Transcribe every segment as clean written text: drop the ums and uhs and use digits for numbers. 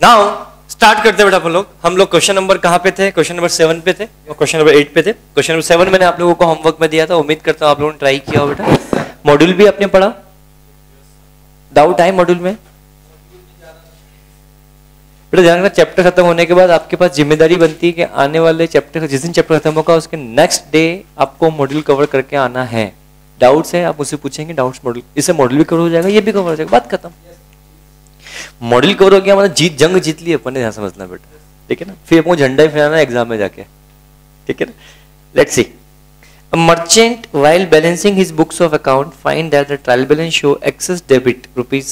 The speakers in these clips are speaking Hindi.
नाउ स्टार्ट करते बेटा हम लोग क्वेश्चन नंबर कहाँ पे थे? क्वेश्चन नंबर 7 पे थे और क्वेश्चन नंबर 8 पे थे। क्वेश्चन नंबर 7 मैंने आप लोगों को होमवर्क में दिया था, उम्मीद करता हूँ आप लोगों ने ट्राई किया हो बेटा। मॉड्यूल भी आपने पढ़ा? डाउट आए मॉड्यूल में? बेटा ध्यान रखना, चैप्टर खत्म होने के बाद आपके पास जिम्मेदारी बनती है कि आने वाले चैप्टर, जिस दिन चैप्टर खत्म होगा उसके नेक्स्ट डे आपको मॉड्यूल कवर करके आना है। डाउट्स है आप मुझसे पूछेंगे, डाउट्स मॉड्यूल, इससे मॉड्यूल भी कवर हो जाएगा, ये भी कवर हो जाएगा, बात खत्म। मॉड्यूल कवर हो गया मतलब जंग जीत ली अपन ने, ध्यान समझना बेटा, ठीक है ना। फिर आपको झंडा ही फहराना एग्जाम में जाके, ठीक है ना। Let's see, a merchant while balancing his books of account find that the trial balance show excess debit rupees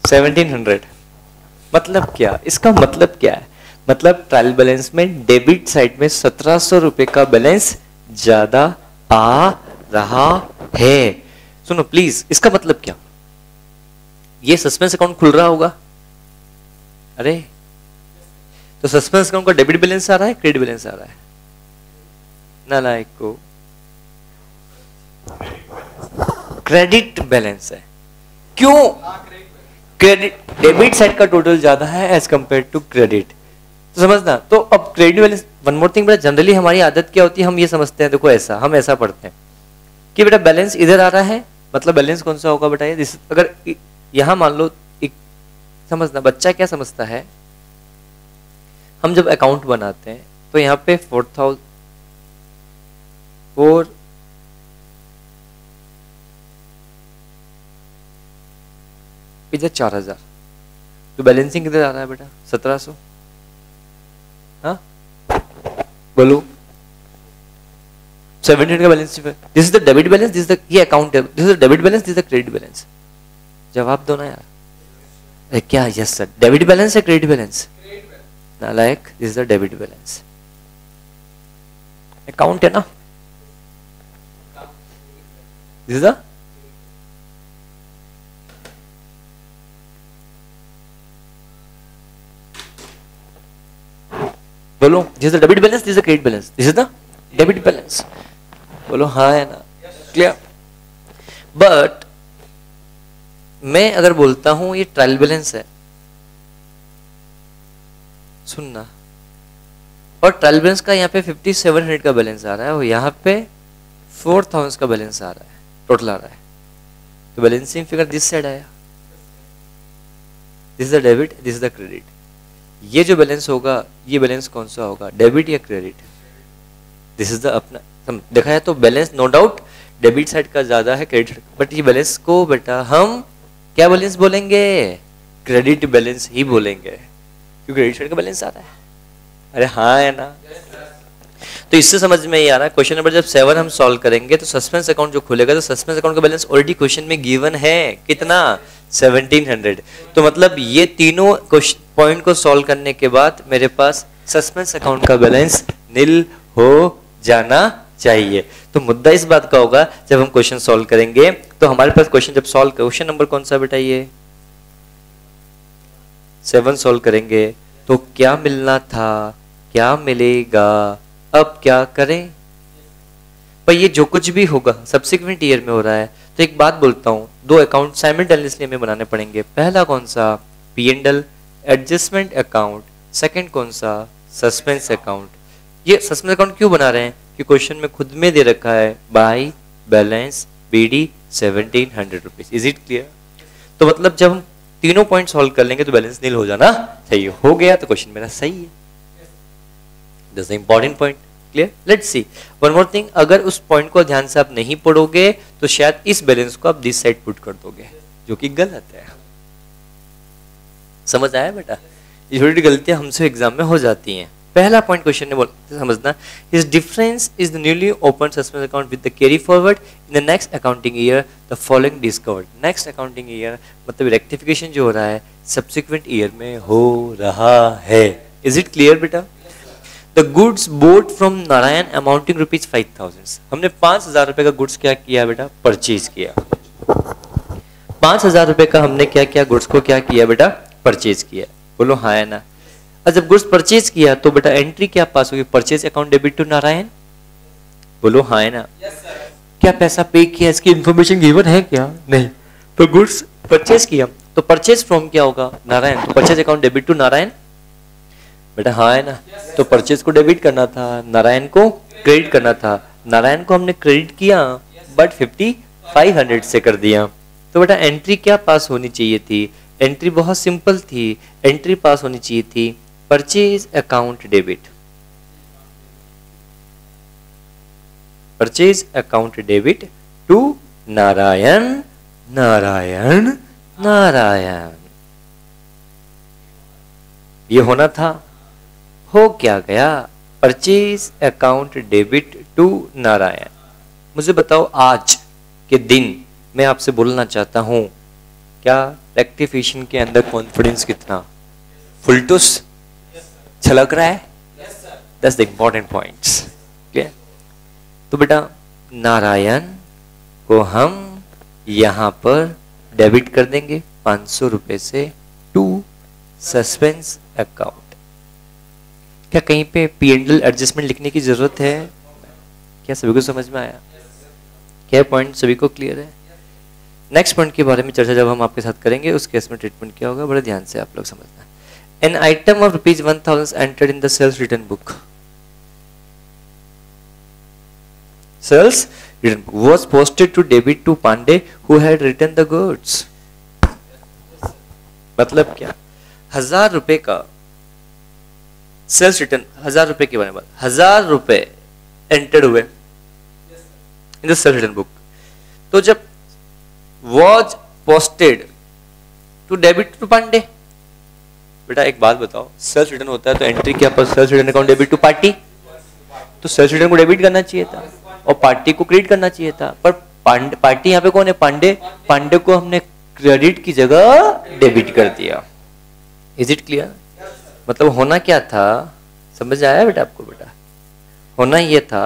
1700। मतलब क्या, इसका मतलब क्या है? मतलब ट्रायल बैलेंस में डेबिट साइड में 1700 रुपए का बैलेंस ज्यादा आ रहा है। सुनो प्लीज, इसका मतलब क्या? ये सस्पेंस अकाउंट खुल रहा होगा, अरे तो सस्पेंस अकाउंट का डेबिट बैलेंस आ रहा है, क्रेडिट बैलेंस आ रहा है? नालायक को, क्रेडिट बैलेंस है। क्यों? क्रेडिट, डेबिट साइड का टोटल ज्यादा है एज कंपेयर टू क्रेडिट, तो समझना। तो अब credit balance, one more thing बेटा, जनरली हमारी आदत क्या होती है, हम ये समझते हैं, देखो ऐसा, हम ऐसा पढ़ते हैं कि बेटा बैलेंस इधर आ रहा है, मतलब बैलेंस कौन सा होगा बेटा? ये अगर यहां मान लो, समझना बच्चा क्या समझता है, हम जब अकाउंट बनाते हैं तो यहाँ पे 4000 इधर 4000, तो बैलेंसिंग किधर आ रहा है बेटा? 1700। हाँ बोलो, 1700 का balance, this is the debit balance, this is the, ये अकाउंट है, this is the debit balance, this is the credit balance. जवाब दो ना यार, क्या? यस सर, डेबिट बैलेंस है क्रेडिट बैलेंस? नालायक, this is the debit balance, account है ना, दिस इज द, बोलो, this is the debit balance, this is the credit balance, this is the debit balance. बोलो हाँ है ना, क्लियर। बट मैं अगर बोलता हूं ये ट्रायल बैलेंस है, सुनना, और ट्रायल बैलेंस का यहाँ पे 5700 का बैलेंस आ रहा है और यहाँ पे 4000 का बैलेंस आ रहा है, टोटल आ रहा है, तो बैलेंसिंग फिगर दिस साइड आया, this is the debit, this is the credit. ये जो बैलेंस होगा, ये बैलेंस कौन सा होगा, डेबिट या क्रेडिट? दिस इज द अपना, देखा है तो balance no doubt debit side का ज्यादा है क्रेडिट, बट ये बैलेंस को बेटा हम क्या बैलेंस बोलेंगे? क्रेडिट बैलेंस ही बोलेंगे, क्योंकि क्रेडिट साइड का बैलेंस आ रहा है। अरे हाँ है ना। तो इससे समझ में ये आ रहा है, क्वेश्चन नंबर जब 7 हम सॉल्व करेंगे तो सस्पेंस अकाउंट जो खुलेगा, तो सस्पेंस अकाउंट का बैलेंस ऑलरेडी क्वेश्चन में गिवन है, कितना? 1700। तो मतलब ये तीनों पॉइंट को सॉल्व करने के बाद मेरे पास सस्पेंस अकाउंट का बैलेंस नील हो जाना चाहिए। तो मुद्दा इस बात का होगा, जब हम क्वेश्चन सॉल्व करेंगे तो हमारे पास क्वेश्चन जब सॉल्व, क्वेश्चन नंबर कौन सा बेटा? ये 7 सॉल्व करेंगे तो क्या मिलना था, क्या मिलेगा, अब क्या करें? पर ये जो कुछ भी होगा सब्सिक्वेंट ईयर में हो रहा है। तो एक बात बोलता हूं, दो अकाउंट साइमल्टेनियसली हमें बनाने पड़ेंगे। पहला कौन सा? P&L adjustment account. सेकंड कौन सा? Suspense account. ये सस्पेंस अकाउंट क्यों बना रहे हैं? कि क्वेश्चन में खुद में दे रखा है by balance BD 1700 rupees. Is it clear? तो मतलब जब हम तीनों पॉइंट सॉल्व कर लेंगे तो बैलेंस नील हो जाना चाहिए। हो गया तो क्वेश्चन मेरा सही है। This is the important point. Clear? Let's see one more thing. अगर उस पॉइंट को ध्यान से आप नहीं पढ़ोगे तो शायद इस बैलेंस को आप दिस साइड पुट कर दोगे, जो कि गलत है। समझ आया बेटा? ये छोटी गलतियां हमसे एग्जाम में हो जाती हैं। पहला पॉइंट क्वेश्चन ने बोला समझना, his difference is the newly open suspense account with the carry forward in the next accounting year the following discovered. Next accounting year मतलब रेक्टिफिकेशन जो हो रहा है सब्सिक्वेंट ईयर में हो रहा है। इज इट क्लियर बेटा? The goods boat from Narayan amounting rupees 5000। हमने 5000 रुपए का गुड्स क्या किया बेटा? परचेज किया। 5000 रुपए का हमने क्या किया? गुड्स को क्या किया बेटा? परचेज किया। बोलो हाँ है ना? और जब गुड्स परचेज किया तो बेटा एंट्री क्या पास होगी? Purchase account debit to Narayan. बोलो हाँ है ना? क्या पैसा पे किया इसकी इंफॉर्मेशन गिवन है क्या? नहीं। तो गुड्स परचेज किया, तो परचेज फ्रॉम क्या होगा? नारायण। तो purchase account debit to Narayan बेटा, हाँ है ना। तो परचेज को डेबिट करना था, नारायण को क्रेडिट करना था। नारायण को हमने क्रेडिट किया बट 5500 से कर दिया। तो बेटा एंट्री क्या पास होनी चाहिए थी? एंट्री बहुत सिंपल थी, एंट्री पास होनी चाहिए थी purchase account debit, purchase account debit to Narayan Narayan Narayan. ये होना था, हो क्या गया? Purchase account debit to Narayan. मुझे बताओ आज के दिन मैं आपसे बोलना चाहता हूं, क्या रेक्टिफिकेशन के अंदर कॉन्फिडेंस कितना? फुलटूस छलक रहा है? That's the important points. Clear? तो बेटा नारायण को हम यहां पर डेबिट कर देंगे 500 रुपए से टू सस्पेंस अकाउंट। क्या कहीं पे P&L एडजस्टमेंट लिखने की जरूरत है? क्या सभी को समझ में आया? क्या पॉइंट सभी को क्लियर है? नेक्स्ट पॉइंट के बारे में चर्चा जब हम आपके साथ करेंगे उस केस में ट्रीटमेंट क्या होगा, बड़े ध्यान से आप लोग समझना। An item of ₹1000 entered in the sales return book, sales return book was posted to debit to Pandey who had written the goods। मतलब क्या? 1000 रुपए का सेल्स रिटर्न, 1000 रुपए के बारे में, 1000 रुपए एंटर्ड हुए in the sales return book. तो जब was posted to debit to Pandey, बेटा एक बात बताओ, सेल्स रिटर्न होता है तो एंट्री क्या पर sales return account debit to party, तो सेल्स रिटर्न को डेबिट करना चाहिए था और पार्टी को क्रेडिट करना चाहिए था। पर पार्टी यहाँ पे कौन है? पांडे। पांडे को हमने क्रेडिट की जगह डेबिट कर दिया। Is it clear? मतलब होना क्या था, समझ आया बेटा आपको? बेटा होना ये था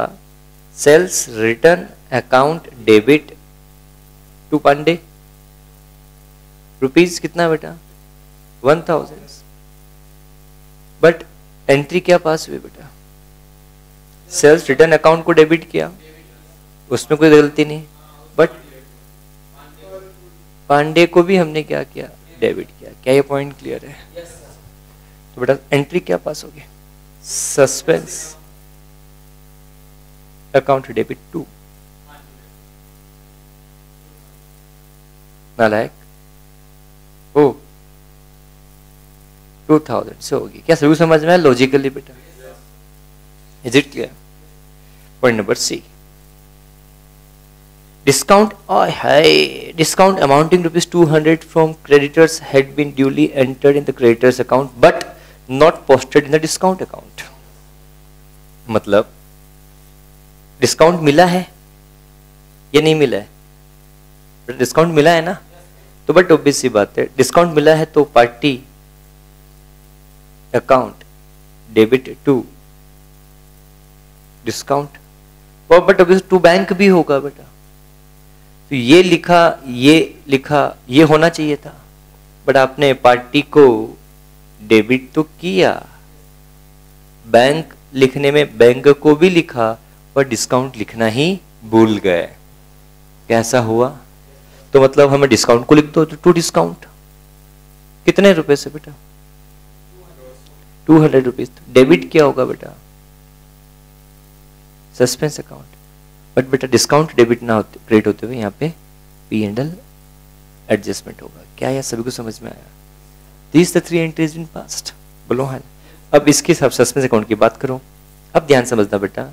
sales return account debit to Pandey, rupees कितना बेटा? 1000। बट एंट्री क्या पास हुई बेटा? सेल्स रिटर्न अकाउंट को डेबिट किया, उसमें कोई गलती नहीं, बट पांडे को भी हमने क्या किया? डेबिट किया। क्या ये पॉइंट क्लियर है? तो बेटा एंट्री क्या पास होगी? सस्पेंस अकाउंट डेबिट टू नालायक ओ 2000 से होगी। क्या सभी समझ में आया लॉजिकली बेटा? Is it clear? Point number C, discount discount amounting ₹200 from creditors had been duly entered in the creditors account but not posted in the discount account। मतलब डिस्काउंट मिला है या नहीं मिला है? डिस्काउंट मिला है ना, तो बट ऑब्वियस सी बात है, डिस्काउंट मिला है तो party account debit to discount, और बट ऑब्वियस टू बैंक भी होगा बेटा। तो ये लिखा ये होना चाहिए था, बट आपने पार्टी को डेबिट तो किया, बैंक लिखने में बैंक को भी लिखा पर डिस्काउंट लिखना ही भूल गए। कैसा हुआ? तो मतलब हमें डिस्काउंट को लिख दो तो टू डिस्काउंट कितने रुपए से बेटा? 200 रुपीज। डेबिट क्या होगा बेटा? Suspense account. बट बेटा डिस्काउंट डेबिट ना होते क्रेडिट होते हुए यहाँ पे P&L एडजस्टमेंट होगा। क्या यह सभी को समझ में आया? These the 3 entries in past। बोलो हाँ। अब इसके साथ सस्पेंस अकाउंट की बात करो। अब ध्यान समझना बेटा,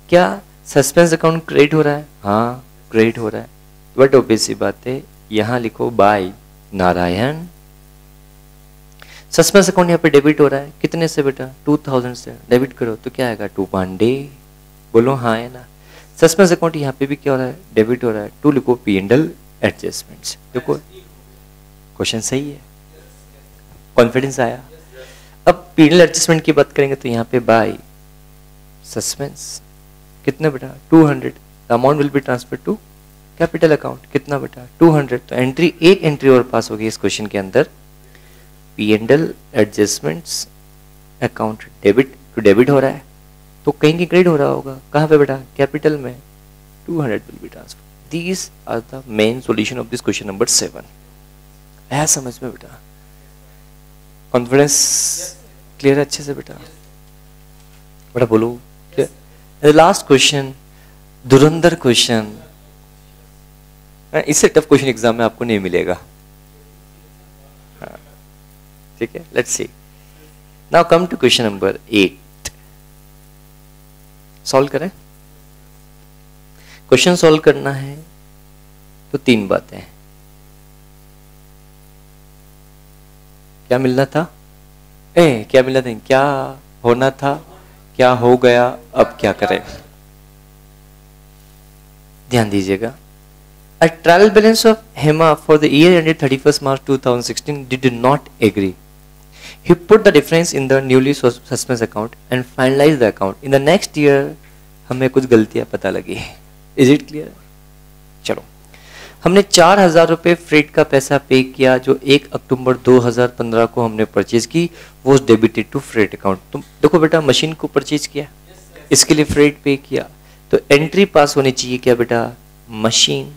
क्या सस्पेंस अकाउंट क्रेडिट हो रहा है? हाँ क्रेडिट हो रहा है, बट ऑब्वियस सी बात है यहाँ लिखो बाय नारायण। सस्पेंस अकाउंट यहाँ पे डेबिट हो रहा है कितने से बेटा? 2000 से। डेबिट करो तो क्या आएगा? टू पांडे। बोलो हाँ है ना। सस्पेंस अकाउंट यहाँ पे भी क्या हो रहा है? डेबिट हो रहा है। टू लिखो P&L एडजस्टमेंट्स। देखो क्वेश्चन सही है, कॉन्फिडेंस आया। अब P&L एडजस्टमेंट की बात करेंगे तो यहाँ पे बाय सस्पेंस कितने बेटा? 200। The amount will be transfer to capital account कितना बेटा? 200। तो एंट्री एक एंट्री और पास होगी इस क्वेश्चन के अंदर। P&L adjustments account debit to debit हो रहा है तो कहीं की क्रेडिट हो रहा होगा। कहाँ पे बेटा? कैपिटल में। 200 will be transfer. These are the main solution of this question number 7। आया समझ में बेटा? कॉन्फिडेंस क्लियर है अच्छे से बेटा? बेटा बोलो क्लियर? लास्ट क्वेश्चन, धुरंधर क्वेश्चन, इससे टफ क्वेश्चन एग्जाम में आपको नहीं मिलेगा। हाँ, ठीक है, let's see. Now come to question number 8। Solve करें। क्वेश्चन सॉल्व करना है तो 3 बातें हैं। क्या मिलना था? क्या मिलना था? क्या होना था? क्या हो गया? अब क्या करें? ध्यान दीजिएगा। A trial balance of Hema for the year ended 31st March 2016 did not agree. He put the difference in the newly suspense account and finalized the account. In the next year, हमें कुछ गलतियां पता लगी। Is it clear? चलो, हमने 4,000 रुपए फ्रेट का पैसा पे किया जो 1 अक्टूबर 2015 को हमने परचेज की, वो डेबिटेड टू फ्रेट अकाउंट। तुम देखो बेटा, मशीन को परचेज किया, इसके लिए फ्रेट पे किया, तो एंट्री पास होनी चाहिए क्या बेटा? मशीन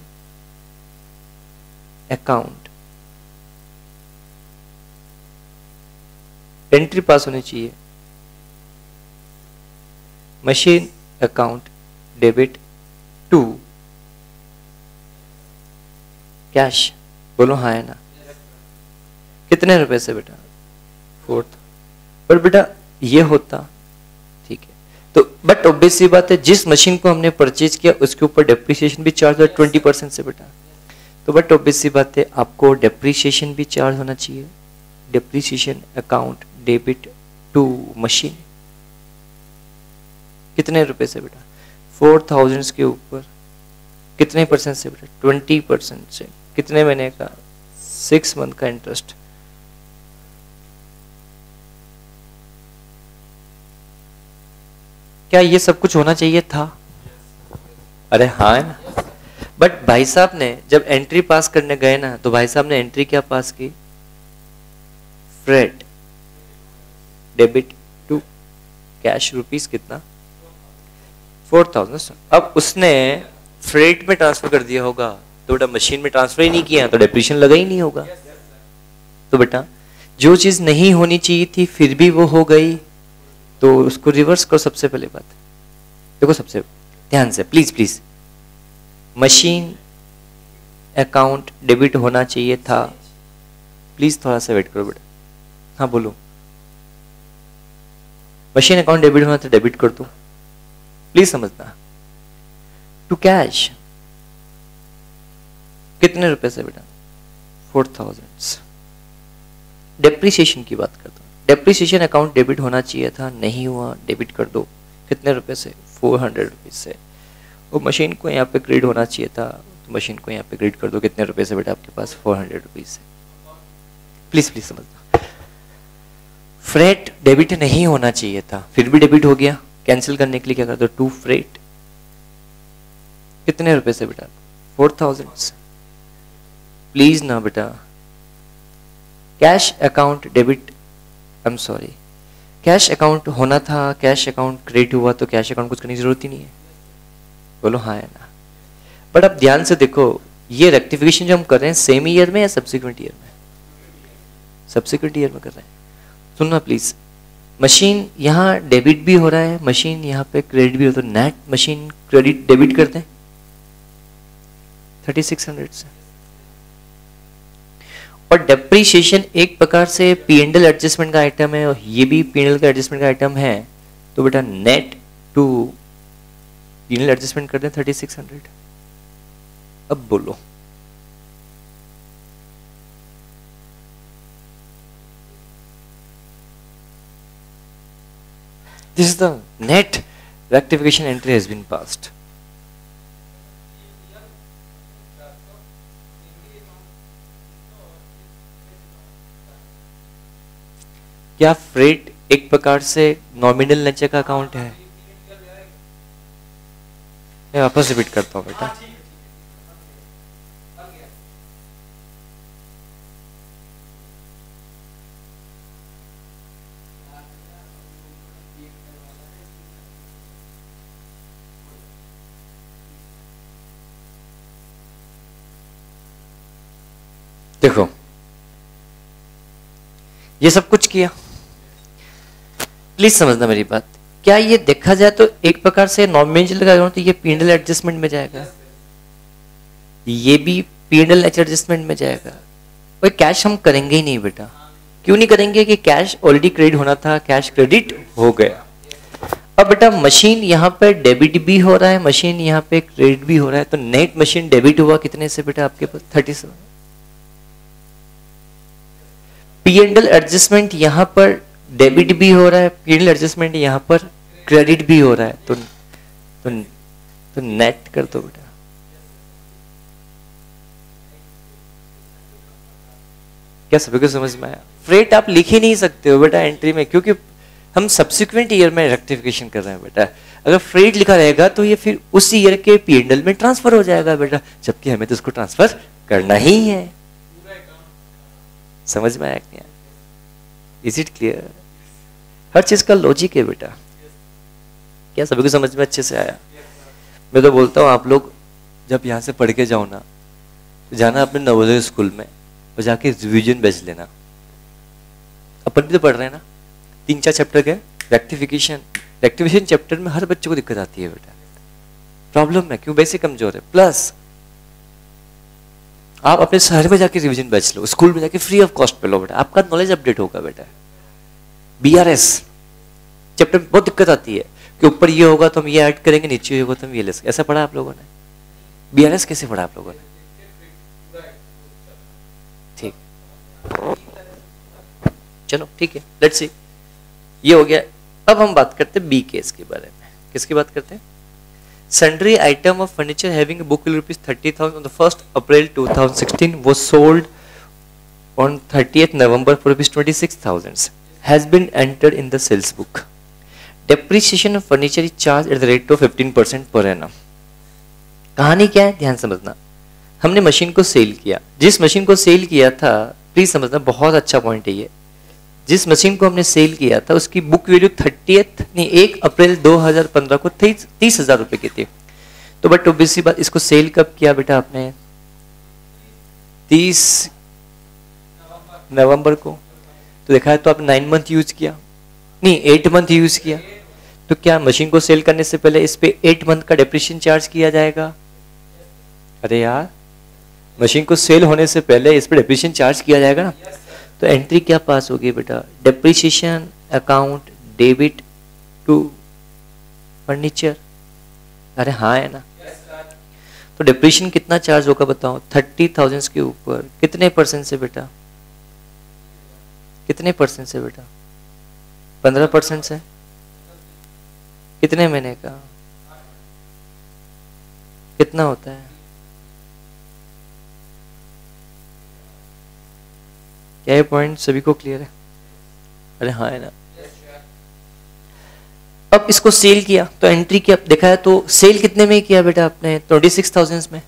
अकाउंट, एंट्री पास होनी चाहिए machine account debit to cash. बोलो हाँ है ना? कितने रुपए से बेटा? 4। पर बेटा ये होता, ठीक है, तो बट ऑब्वियस सी बात है, जिस मशीन को हमने परचेज किया उसके ऊपर डेप्रिसिएशन भी चार्ज है 20% से बेटा। तो बट ऑब्वियस सी बात है, आपको डेप्रिसिएशन भी चार्ज होना चाहिए। Depreciation account debit to machine. कितने रुपए से बेटा? 4,000 के ऊपर कितने परसेंट से बेटा? 20% से। कितने महीने का? 6 मंथ का इंटरेस्ट। क्या ये सब कुछ होना चाहिए था? अरे हाँ है ना? बट भाई साहब ने जब एंट्री पास करने गए ना, तो भाई साहब ने एंट्री क्या पास की? Freight debit to cash rupees कितना? 4,000। अब उसने फ्रेट में ट्रांसफर कर दिया होगा, तो बेटा मशीन में ट्रांसफर ही नहीं किया तो डेप्रिसिएशन लगा ही नहीं होगा। तो बेटा जो चीज नहीं होनी चाहिए थी फिर भी वो हो गई, तो उसको रिवर्स करो। सबसे पहले बात देखो, सबसे ध्यान से please please, machine account debit होना चाहिए था। प्लीज थोड़ा सा वेट करो बेटा। हाँ बोलो। मशीन अकाउंट डेबिट होना था, डेबिट कर दो, प्लीज समझना। टू कैश कितने रुपए से बेटा? 4,000। डेप्रिसिएशन की बात करता हूं। डेप्रिसिएशन अकाउंट डेबिट होना चाहिए था, नहीं हुआ, डेबिट कर दो। कितने रुपए से? 400 रुपीज से। वो मशीन को यहाँ पे क्रेडिट होना चाहिए था, तो मशीन को यहाँ पे क्रेडिट कर दो। कितने रुपए से बेटा आपके पास? 400 रुपीज से। प्लीज प्लीज समझना। फ्रेट डेबिट नहीं होना चाहिए था, फिर भी डेबिट हो गया। कैंसिल करने के लिए क्या कर दो? To freight. कितने रुपए से बेटा? 4,000। प्लीज ना बेटा। Cash account debit, I am sorry, cash account होना था, कैश अकाउंट क्रेडिट हुआ, तो कैश अकाउंट कुछ करने की जरूरत ही नहीं है। बोलो हाँ है ना? बट अब ध्यान से देखो, ये रेक्टिफिकेशन जो हम कर रहे हैं सेम ईयर में या सब्सिक्वेंट ईयर में? सब्सिक्वेंट ईयर में कर रहे हैं। सुनना प्लीज, मशीन यहाँ डेबिट भी हो रहा है, मशीन यहाँ पे क्रेडिट भी हो, तो नेट मशीन क्रेडिट डेबिट करते हैं 3600 से। और डेप्रीशिएशन एक प्रकार से P&L एडजस्टमेंट का आइटम है, और ये भी P&L का एडजस्टमेंट का आइटम है, तो बेटा नेट टू P&L एडजस्टमेंट कर दें 3600। अब बोलो this is the net rectification entry has been passed. क्या फ्रेट एक प्रकार से नॉमिनल नेचर का अकाउंट है? मैं वापस रिपीट करता हूं बेटा। देखो ये सब कुछ किया। प्लीज समझना मेरी बात, क्या ये देखा जाए तो एक प्रकार से नॉमिनल का तो ये पीएनएल एडजस्टमेंट में जाएगा, ये भी पीएनएल एडजस्टमेंट में जाएगा। कोई कैश हम करेंगे ही नहीं बेटा। क्यों नहीं करेंगे? कि कैश ऑलरेडी क्रेडिट होना था, कैश क्रेडिट हो गया। अब बेटा मशीन यहाँ पे डेबिट भी हो रहा है, मशीन यहाँ पे क्रेडिट भी हो रहा है, तो नेट मशीन डेबिट हुआ कितने से बेटा आपके पास? 37। पीएनएल एडजस्टमेंट यहाँ पर डेबिट भी हो रहा है, पीएनएल एडजस्टमेंट यहाँ पर क्रेडिट भी हो रहा है, तो नेट कर दो बेटा। क्या सभी को समझ में आया? फ्रेट आप लिख ही नहीं सकते हो बेटा एंट्री में, क्योंकि हम सब्सिक्वेंट ईयर में रेक्टिफिकेशन कर रहे हैं बेटा। अगर फ्रेट लिखा रहेगा तो ये फिर उस ईयर के पीएनएल में ट्रांसफर हो जाएगा बेटा, जबकि हमें तो उसको ट्रांसफर करना ही है। समझ में आया क्या? Is it clear? हर चीज का लॉजिक है बेटा। क्या सभी को समझ में अच्छे से आया? मैं तो बोलता हूँ आप लोग जब यहाँ से पढ़ के जाओ ना, जाना अपने नवोदय स्कूल में और जाके रिवीजन बेच लेना। अपन भी तो पढ़ रहे हैं ना, 3-4 चैप्टर के रेक्टिफिकेशन चैप्टर में हर बच्चे को दिक्कत आती है बेटा, प्रॉब्लम है। क्यों? बेसिक कमजोर है। प्लस आप अपने शहर में जाके रिवीजन बैच लो, स्कूल में जाके फ्री ऑफ कॉस्ट पे लो बेटा, आपका नॉलेज अपडेट होगा बेटा। बीआरएस चैप्टर में बहुत दिक्कत आती है कि ऊपर ये होगा तो हम ये ऐड करेंगे, नीचे होगा तो हम ये ले सकते। ऐसा पढ़ा आप लोगों ने? बीआरएस कैसे पढ़ा आप लोगों ने? ठीक, चलो ठीक है, लेट्स सी। ये हो गया। अब हम बात करते हैं बी केस के बारे में। किसकी बात करते हैं? Sundry item of furniture having a book value rupees 30,000 on the 1st April 2016 was sold on 30th November for rupees 26,000 has been entered in the sales book. Depreciation of furniture is charged at the rate of 15% per annum. कहानी क्या है? ध्यान समझना। हमने मशीन को सेल किया, जिस मशीन को सेल किया था, प्लीज समझना, बहुत अच्छा पॉइंट है ये। जिस मशीन को हमने सेल किया था उसकी बुक वैल्यू 1 अप्रैल 2015 को 30,000 रुपए की थी। तो बट ऑब्वियसली बात, इसको सेल कब किया बेटा आपने? 30 नवंबर को। तो देखा है तो आपने 9 मंथ यूज किया, नहीं 8 मंथ यूज किया। तो क्या मशीन को सेल करने से पहले इस पे 8 मंथ का डेप्रिसिएशन चार्ज किया जाएगा? अरे यार, मशीन को सेल होने से पहले इस पे डेप्रिसिएशन चार्ज किया जाएगा ना। तो एंट्री क्या पास होगी बेटा? Depreciation account debit to furniture. अरे हाँ है ना। तो डेप्रिसिएशन कितना चार्ज होगा बताओ? 30,000 के ऊपर कितने परसेंट से बेटा? कितने परसेंट से बेटा? 15% से। कितने महीने का? कितना होता है? क्या ये पॉइंट सभी को क्लियर है? अरे हाँ है ना। अब इसको सेल किया तो एंट्री क्या देखा है? तो सेल कितने में किया बेटा आपने? 26,000 में।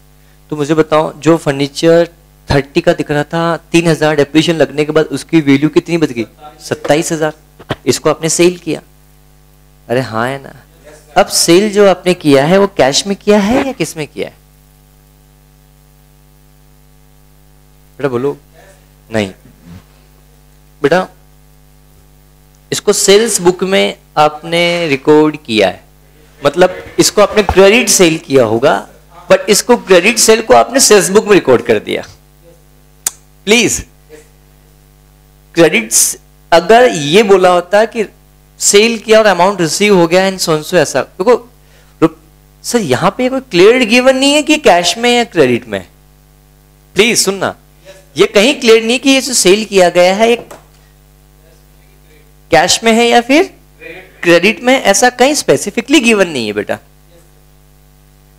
तो मुझे बताओ, जो फर्नीचर 30 का दिख रहा था, 3,000 डेप्रिसिएशन लगने के बाद उसकी वैल्यू कितनी बच गई? 27,000। इसको आपने सेल किया। अरे हाँ है ना। अब सेल जो आपने किया है वो कैश में किया है या किस में किया है बेटा? बोलो। नहीं बेटा, इसको सेल्स बुक में आपने रिकॉर्ड किया है, मतलब इसको आपने क्रेडिट सेल किया होगा, बट इसको क्रेडिट सेल को आपने सेल्स बुक में रिकॉर्ड कर दिया। प्लीज, क्रेडिट्स अगर ये बोला होता कि सेल किया और अमाउंट रिसीव हो गया एंड सोनसो, ऐसा देखो सर, यहां पे कोई क्लियर गिवन नहीं है कि कैश में या क्रेडिट में। प्लीज सुनना, ये कहीं क्लियर नहीं कि ये जो सेल किया गया है एक कैश में है या फिर क्रेडिट में, ऐसा कहीं स्पेसिफिकली गिवन नहीं है बेटा।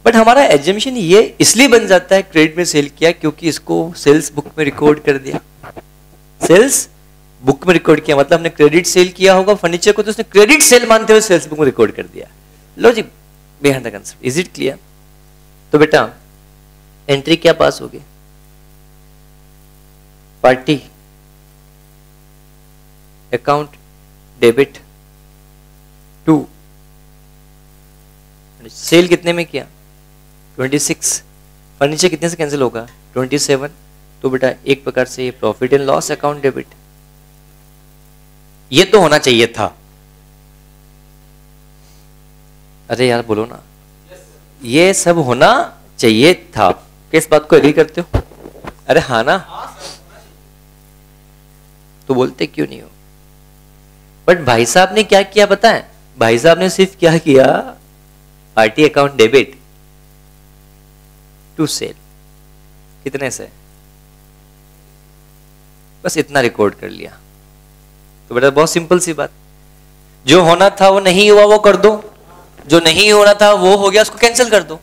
बट हमारा एजम्पशन ये इसलिए बन जाता है क्रेडिट में सेल किया, क्योंकि इसको सेल्स बुक में रिकॉर्ड कर दिया। सेल्स बुक में रिकॉर्ड किया मतलब हमने क्रेडिट सेल किया होगा फर्नीचर को, तो उसने क्रेडिट सेल मानते हुए सेल्स बुक में रिकॉर्ड कर दिया। Logic behind the concept. Is it clear? तो बेटा एंट्री क्या पास होगी? Party account debit to sale कितने में किया? 26। फर्नीचर कितने से कैंसिल होगा? 27। तो बेटा एक प्रकार से ये profit and loss account debit. ये तो होना चाहिए था। अरे यार बोलो ना, ये सब होना चाहिए था। किस बात को एग्री करते हो? अरे हाँ ना, तो बोलते क्यों नहीं हो? बट भाई साहब ने क्या किया पता है? भाई साहब ने सिर्फ क्या किया, party account debit to sale, कितने से, बस इतना रिकॉर्ड कर लिया। तो बेटा बहुत सिंपल सी बात, जो होना था वो नहीं हुआ वो कर दो, जो नहीं होना था वो हो गया उसको कैंसिल कर दो।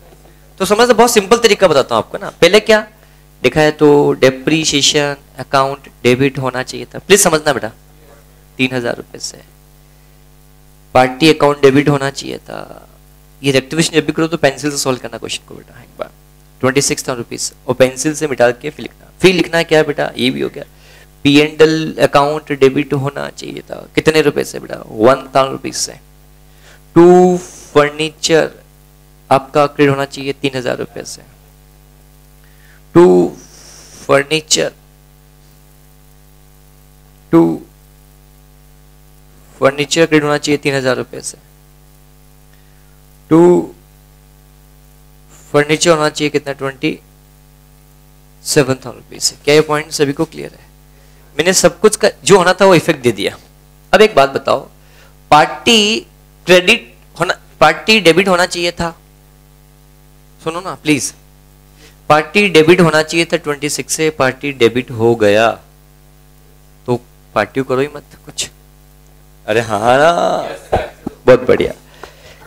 तो समझ, बहुत सिंपल तरीका बताता हूं आपको ना। पहले क्या देखा है, तो डेप्रीशिएशन अकाउंट डेबिट होना चाहिए था, प्लीज समझना बेटा, 3000 रुपए से। पार्टी अकाउंट डेबिट होना चाहिए था। ये रेक्टिफिकेशन जब भी करो तो पेंसिल से सॉल्व करना क्वेश्चन को बेटा एक बार। 26,000 रुपीज और पेंसिल से मिटा के फिर लिखना। फिर लिखना क्या है बेटा, ये भी हो गया। P&L अकाउंट डेबिट होना चाहिए था, कितने रुपए से बेटा, 1000 रुपीज से। टू फर्नीचर आपका क्रेडिट होना चाहिए 3000 रुपए से। टू फर्नीचर क्रेडिट होना चाहिए 3000 रुपए से। टू फर्नीचर होना चाहिए कितना, 27,000 रुपीज से। क्या ये पॉइंट सभी को क्लियर है? मैंने सब कुछ का जो होना था वो इफेक्ट दे दिया। अब एक बात बताओ, पार्टी क्रेडिट होना, पार्टी डेबिट होना चाहिए था, सुनो ना प्लीज, पार्टी डेबिट होना चाहिए था 26 से, पार्टी डेबिट हो गया तो पार्टी करो ही मत कुछ। अरे हाँ ना, बहुत बढ़िया।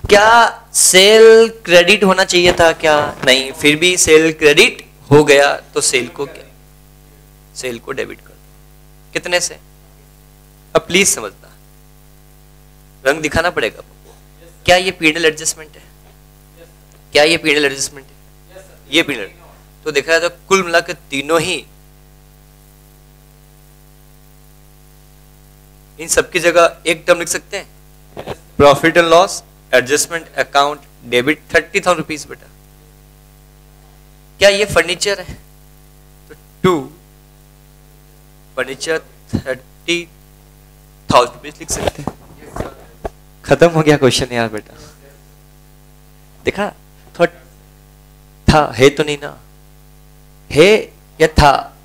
क्या सेल क्रेडिट होना चाहिए था क्या? नहीं, फिर भी सेल क्रेडिट हो गया तो सेल को क्या, सेल को डेबिट कर दो, कितने से। अब प्लीज समझना, रंग दिखाना पड़ेगा। क्या ये P&L एडजस्टमेंट है? क्या ये P&L एडजस्टमेंट है? ये P&L तो देखा जाए तो कुल मिलाकर तीनों ही, इन सबकी जगह एक टर्म लिख सकते हैं, profit and loss adjustment account debit 30,000 rupees बेटा। क्या ये फर्नीचर है? तो टू फर्नीचर 30,000 रुपीज लिख सकते हैं। खत्म हो गया क्वेश्चन यार बेटा। देखा थोड़ा था, है तो नहीं ना, है या था?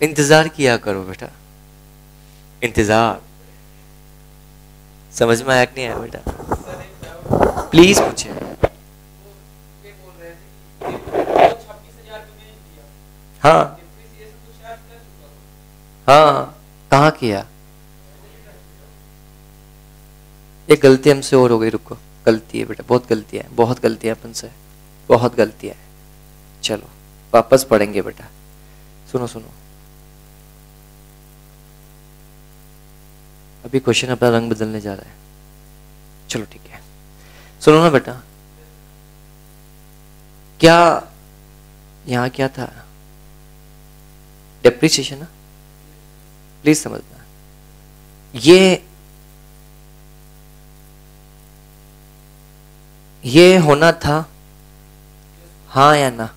इंतजार किया करो बेटा, इंतजार। समझ में आया कि नहीं आया बेटा? प्लीज पूछे। हाँ हाँ, कहाँ किया? एक गलती हमसे और हो गई, रुको, गलती है बेटा, बहुत गलती है, बहुत गलती है अपन से, बहुत गलती है। चलो वापस पढ़ेंगे बेटा, सुनो सुनो, अभी क्वेश्चन अपना रंग बदलने जा रहा है। चलो ठीक है, सुनो ना बेटा, क्या यहाँ क्या था, डेप्रिसिएशन ना, प्लीज समझना। ये होना था, हाँ या ना?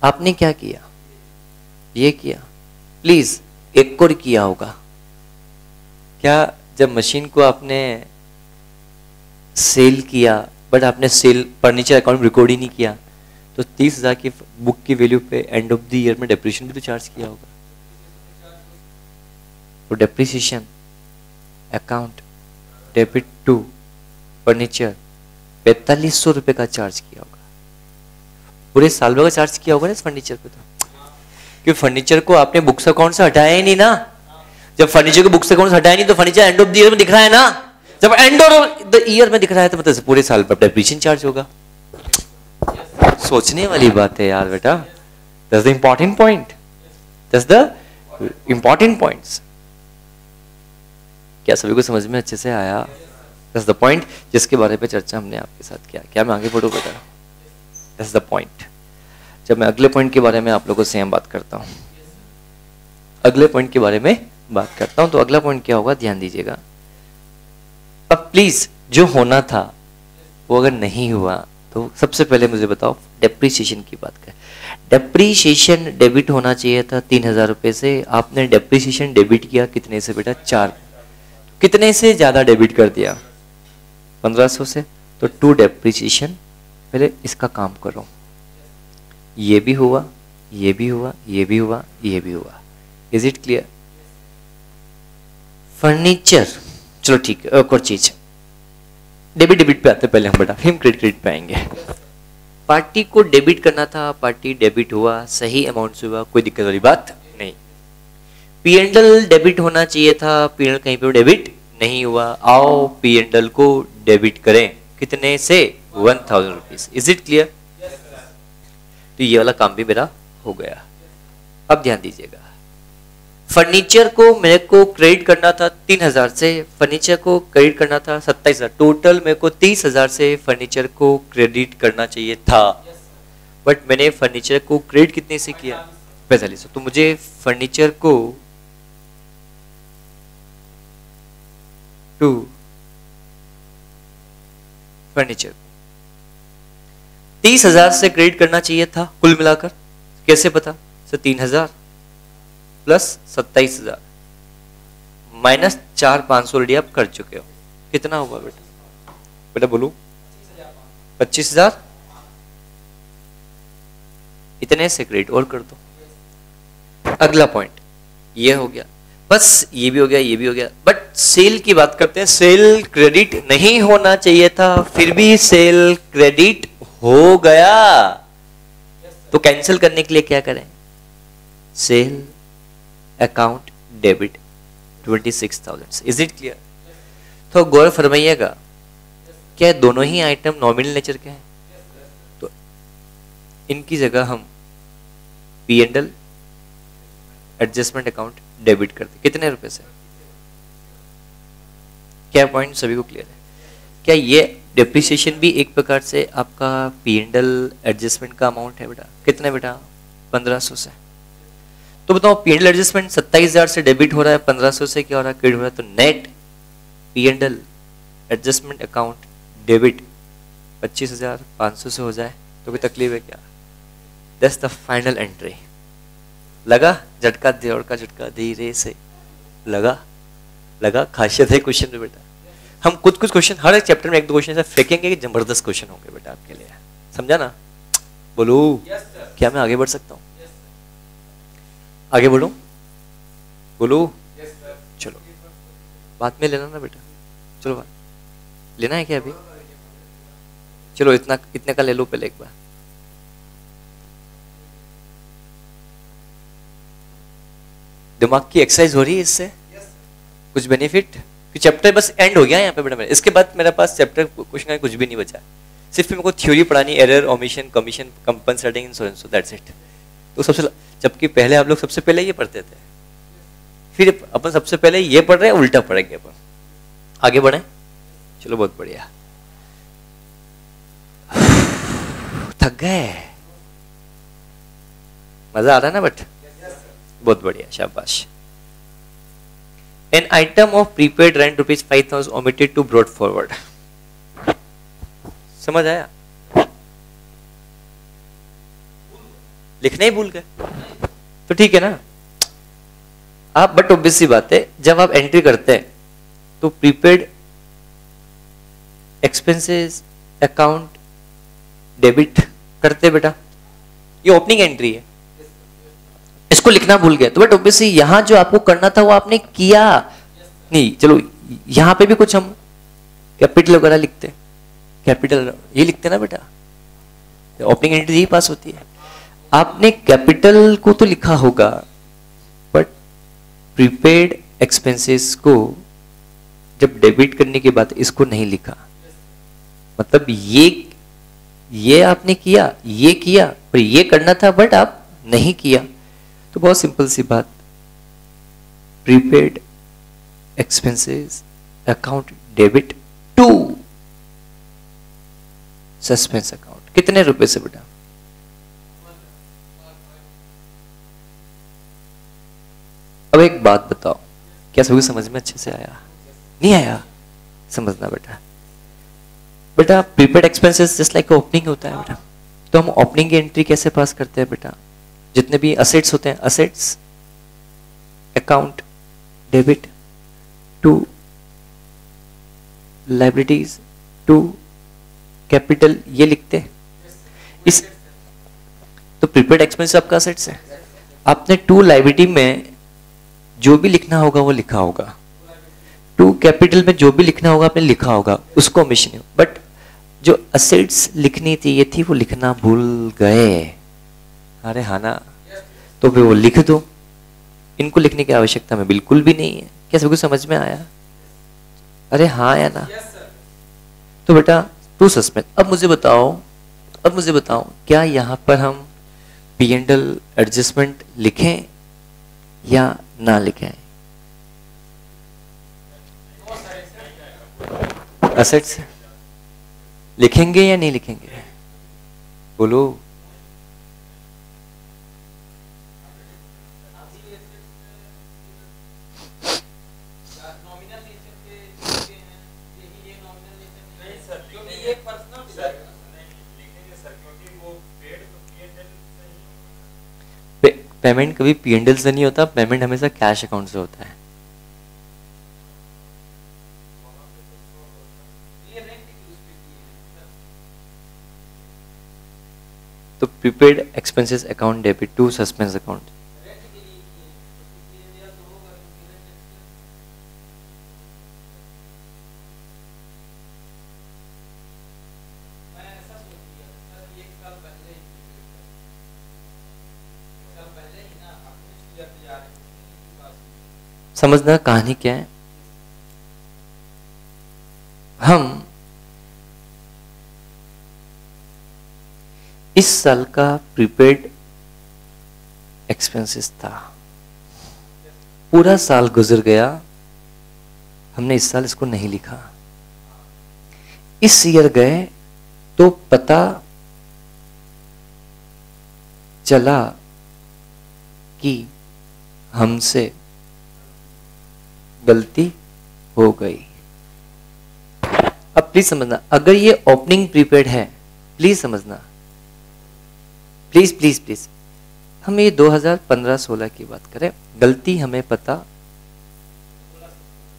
आपने क्या किया? ये किया, प्लीज एक और किया होगा क्या? जब मशीन को आपने सेल किया, बट आपने सेल फर्नीचर अकाउंट रिकॉर्ड ही नहीं किया, तो 30,000 की बुक की वैल्यू पे एंड ऑफ द ईयर में डेप्रिसिएशन भी तो चार्ज किया होगा। तो depreciation account debit to furniture 4500 रुपए का चार्ज किया होगा। पूरे साल भर का चार्ज किया होगा ना इस फर्नीचर पे, तो क्योंकि फर्नीचर को आपने बुक्स अकाउंट से हटाया ही नहीं ना। जब फर्नीचर को बुक्स अकाउंट से हटाया नहीं तो furniture and of the year में दिख रहा है ना। जब एंड ऑफ द ईयर में दिख रहा है तो मतलब पूरे साल पर डेप्रिसिएशन चार्ज होगा। सोचने वाली बात है यार बेटा, that's the important point, that's the important points. क्या सभी को समझ में अच्छे से आया? दैट्स द पॉइंट जिसके बारे में चर्चा हमने आपके साथ किया। क्या मैं आगे बढ़ूं बेटा? That's the point. जब मैं अगले पॉइंट के बारे में आप लोगों से सेम बात करता हूं, अगले पॉइंट के बारे में बात करता हूं, तो अगला पॉइंट क्या होगा ध्यान दीजिएगा। अब प्लीज जो होना था वो अगर नहीं हुआ तो सबसे पहले मुझे बताओ डेप्रीसिएशन की बात करें। डेप्रीसिएशन डेबिट होना चाहिए था 3,000 रुपये से, आपने डेप्रीसिएशन डेबिट किया कितने से बेटा? 4। कितने से ज़्यादा डेबिट कर दिया? 1500 से। तो टू डेप्रीसिएशन, पहले इसका काम करो। ये भी हुआ, ये भी हुआ, ये भी हुआ, ये भी हुआ। Is it clear? फर्नीचर, चलो ठीक है, एक और चीज डेबिट पे आते पहले हम बेटा, फिर क्रेडिट पे आएंगे। पार्टी को डेबिट करना था, पार्टी डेबिट हुआ, सही अमाउंट से हुआ, कोई दिक्कत वाली बात नहीं। पी&एल डेबिट होना चाहिए था, पी&एल कहीं पे डेबिट नहीं हुआ। आओ पी&एल को डेबिट करें, कितने से? 1,000 रुपीज। Is it clear? तो ये वाला काम भी मेरा हो गया। अब ध्यान दीजिएगा, फर्नीचर को मेरे को क्रेडिट करना था 3,000 से, फर्नीचर को क्रेडिट करना था 27,000, टोटल मेरे को 30,000 से फर्नीचर को क्रेडिट करना चाहिए था। बट मैंने फर्नीचर को क्रेडिट कितने से किया? 45। तो मुझे फर्नीचर को टू फर्नीचर 30,000 से क्रेडिट करना चाहिए था कुल मिलाकर। कैसे पता? 3,000 प्लस 27,000 माइनस 4,500 ऑलरेडी आप कर चुके हो। कितना हुआ बेटा? बेटा बोलो 25,000। इतने से क्रेडिट और कर दो। अगला पॉइंट ये हो गया, बस ये भी हो गया, ये भी हो गया। बट सेल की बात करते हैं, सेल क्रेडिट नहीं होना चाहिए था, फिर भी सेल क्रेडिट हो गया। तो कैंसिल करने के लिए क्या करें? Sale account debit 26,000। Is it clear? तो गौर फरमाइएगा, क्या दोनों ही आइटम नॉमिनल नेचर के हैं? तो इनकी जगह हम पी&एल एडजस्टमेंट अकाउंट डेबिट करते। कितने रुपए से? क्या पॉइंट सभी को क्लियर है? क्या ये डेप्रिसिएशन भी एक प्रकार से आपका पी&एल एडजस्टमेंट का अमाउंट है बेटा? कितने बेटा? 1,500 से। तो बताओ पी&एल एडजस्टमेंट 27,000 से डेबिट हो रहा है, 1,500 से क्या हो रहा है? क्रेडिट हो रहा है। तो net P&L adjustment account debit 25,500 से हो जाए तो कोई तकलीफ है क्या? That's the final entry. लगा झटका, जोर का झटका धीरे से लगा। लगा खासियत है क्वेश्चन में बेटा। हम कुछ क्वेश्चन हर एक चैप्टर में एक दो क्वेश्चन ऐसा फेंकेंगे कि जबरदस्त क्वेश्चन होंगे बेटा आपके लिए। समझा ना? बोलो क्या मैं आगे बढ़ सकता हूँ? आगे बोलो, बोलो। चलो बाद में लेना ना बेटा, चलो बात लेना है क्या अभी? चलो इतने का ले लो पहले एक बार। दिमाग की एक्सरसाइज हो रही है इससे, कुछ बेनिफिट? चैप्टर बस एंड हो गया यहाँ पे बेटा। इसके बाद मेरे पास चैप्टर कुछ भी नहीं बचा, सिर्फ मेरे को थ्योरी पढ़ानी, error, omission, commission, compensating, insurance, that's it. तो सबसे, जबकि पहले आप लोग सबसे पहले ये पढ़ते थे, फिर अपन सबसे पहले ये पढ़ रहे हैं, उल्टा पढ़ेंगे अपन। आगे बढ़े, चलो बहुत बढ़िया। थक गए? मजा आ रहा है ना? बट बहुत बढ़िया, शाबाश। An item of prepaid rent ₹5,000 omitted to brought forward. समझ आया? लिखने ही भूल गए तो ठीक है ना आप। बट ऑब्वियस सी बात है, जब आप एंट्री करते हैं तो प्रीपेड एक्सपेंसेस अकाउंट डेबिट करते बेटा। ये ओपनिंग एंट्री है, इसको लिखना भूल गए तो बट ऑब्वियसली यहां जो आपको करना था वो आपने किया नहीं। चलो यहां पे भी कुछ हम कैपिटल वगैरह लिखते हैं, कैपिटल ये लिखते ना बेटा, ओपनिंग एंट्री यही पास होती है। आपने कैपिटल को तो लिखा होगा बट प्रीपेड एक्सपेंसेस को जब डेबिट करने के बाद इसको नहीं लिखा, मतलब ये आपने किया, ये किया और ये करना था बट आप नहीं किया। तो बहुत सिंपल सी बात, prepaid expenses account debit to suspense account. कितने रुपए से बेटा? अब एक बात बताओ, क्या सभी समझ में अच्छे से आया? नहीं आया? समझना बेटा, बेटा prepaid expenses just like opening होता है बेटा, तो हम ओपनिंग की एंट्री कैसे पास करते हैं बेटा? जितने भी असेट्स होते हैं, assets account debit to liabilities to capital, ये लिखते हैं इस। तो प्रीपेड एक्सपेंस आपका असेट्स है, आपने टू लाइबिलिटी में जो भी लिखना होगा वो लिखा होगा, टू कैपिटल में जो भी लिखना होगा आपने लिखा होगा, उसको ओमिशन है। बट जो असेट्स लिखनी थी ये थी वो लिखना भूल गए, अरे हाँ ना, तो फिर वो लिख दो, इनको लिखने की आवश्यकता में बिल्कुल भी नहीं है। क्या सबको समझ में आया? अरे हाँ या ना? तो बेटा टू सस्पेंस। अब मुझे बताओ क्या यहां पर हम P&L एडजस्टमेंट लिखें या ना लिखें? असेट्स लिखेंगे या नहीं लिखेंगे? बोलो। पेमेंट कभी P&L से नहीं होता, पेमेंट हमेशा कैश अकाउंट से होता है। तो prepaid expenses account debit to suspense account. समझना कहानी क्या है। हम इस साल का प्रीपेड एक्सपेंसेस था, पूरा साल गुजर गया, हमने इस साल इसको नहीं लिखा। इस ईयर गए तो पता चला कि हमसे गलती हो गई। अब प्लीज समझना, अगर ये ओपनिंग प्रीपेड है, प्लीज समझना, प्लीज प्लीज प्लीज, हम ये 2015-16 की बात करें, गलती हमें पता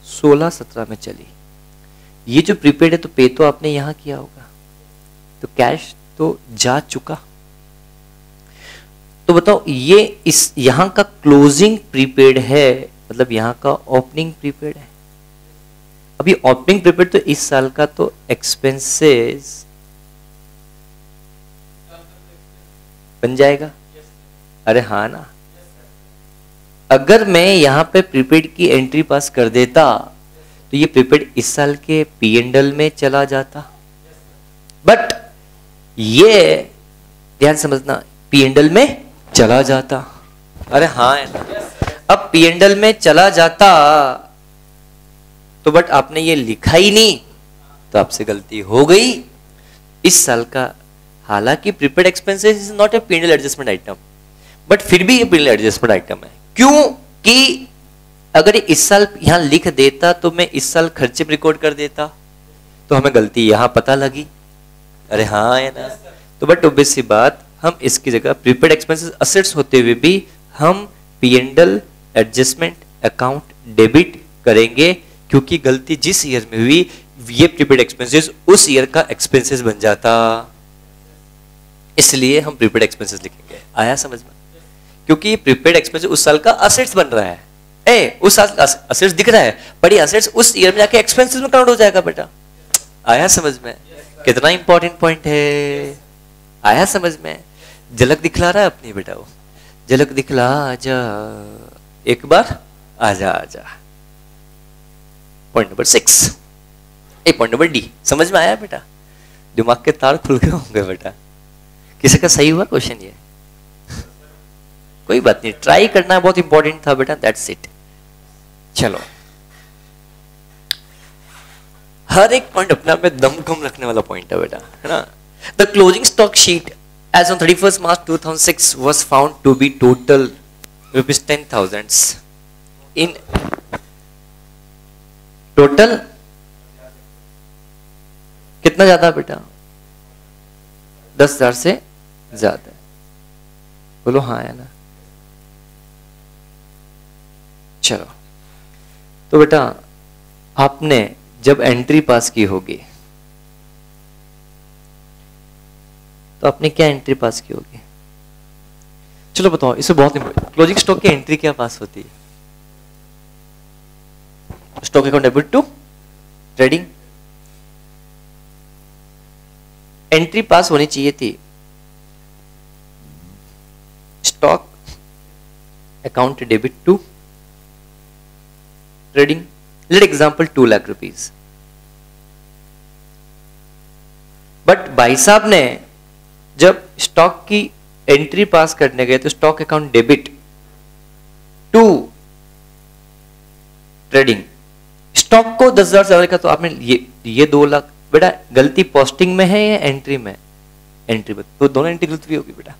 16-17 में चली। ये जो प्रीपेड है तो पे तो आपने यहां किया होगा, तो कैश तो जा चुका। तो बताओ ये इस यहां का क्लोजिंग प्रीपेड है, मतलब यहां का ओपनिंग प्रीपेड है। अभी ओपनिंग प्रीपेड तो इस साल का तो एक्सपेंसेस बन जाएगा। अरे हाँ ना, अगर मैं यहां पे प्रीपेड की एंट्री पास कर देता तो ये प्रीपेड इस साल के P&L में चला जाता। बट ये ध्यान समझना, P&L में चला जाता। अरे हाँ है ना, अब P&L में चला जाता तो बट आपने ये लिखा ही नहीं, तो आपसे गलती हो गई। इस साल का हालांकि prepaid expenses is not a P&L adjustment item, but फिर भी ये P&L एडजस्टमेंट आइटम है। क्यों कि अगर इस साल यहां लिख देता तो मैं इस साल खर्चे में रिकॉर्ड कर देता, तो हमें गलती यहां पता लगी। अरे हाँ है ना, तो बट ऑब्वियस सी बात, हम इसकी जगह प्रीपेड एक्सपेंसेस असेट्स होते हुए भी हम P&L एडजस्टमेंट अकाउंट डेबिट करेंगे, क्योंकि गलती जिस ईयर में हुई ये प्रीपेड एक्सपेंसेस उस ईयर का एक्सपेंसेस बन जाता, इसलिए हम प्रीपेड एक्सपेंसेस लिखेंगे। आया समझ में? क्योंकि प्रीपेड एक्सपेंसेस उस साल का असेट्स बन रहा है, उस साल का असेट्स दिख रहा है, पर ये असेट्स उस ईयर में जाके एक्सपेंसेस में काउंट हो जाएगा बेटा। आया समझ में? कितना इंपॉर्टेंट पॉइंट है। आया समझ में? झलक दिखला रहा है अपनी बेटा, वो झलक दिखला आजा, एक बार आजा आजा। Point number 6, point number D समझ में आया बेटा? दिमाग के तार खुल गए होंगे बेटा। किसी का सही हुआ क्वेश्चन ये? कोई बात नहीं, ट्राई करना बहुत इंपॉर्टेंट था बेटा, दैट्स इट। चलो, हर एक पॉइंट अपने आप में दम कम रखने वाला पॉइंट है बेटा, है ना। The closing stock sheet as on 31st March 2006 was found to be total rupees 10,000 in total कितना ज्यादा बेटा? 10,000 से ज्यादा। बोलो हाँ है ना? चलो, तो बेटा आपने जब एंट्री पास की होगी तो आपने क्या एंट्री पास की होगी? चलो बताओ, इसे बहुत इंपॉर्टेंट, क्लोजिंग स्टॉक की एंट्री क्या पास होती है? Stock account debit to trading. Entry पास होनी चाहिए थी stock account debit to trading. Let example 2 lakh rupees. But भाई साहब ने जब स्टॉक की एंट्री पास करने गए तो stock account debit to trading, stock को 10,000 से का, तो आपने ये 2 लाख। बेटा गलती पोस्टिंग में है या एंट्री में? एंट्री में, तो दोनों एंट्री गलत भी होगी बेटा।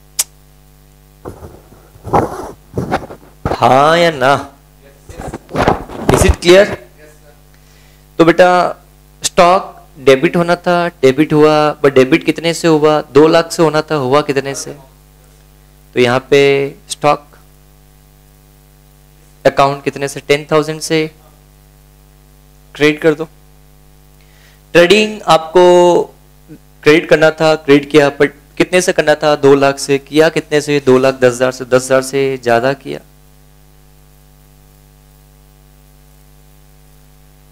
हाँ या ना? Is it clear? तो बेटा स्टॉक डेबिट होना था, डेबिट हुआ, बट डेबिट कितने से हुआ? 2 लाख से होना था, हुआ कितने से? तो यहां पे स्टॉक अकाउंट कितने से? 10,000 से क्रेडिट कर दो। ट्रेडिंग आपको क्रेडिट करना था, क्रेडिट किया, बट कितने से करना था? 2 लाख से। किया कितने से? 2,10,000 से। 10,000 से ज्यादा किया।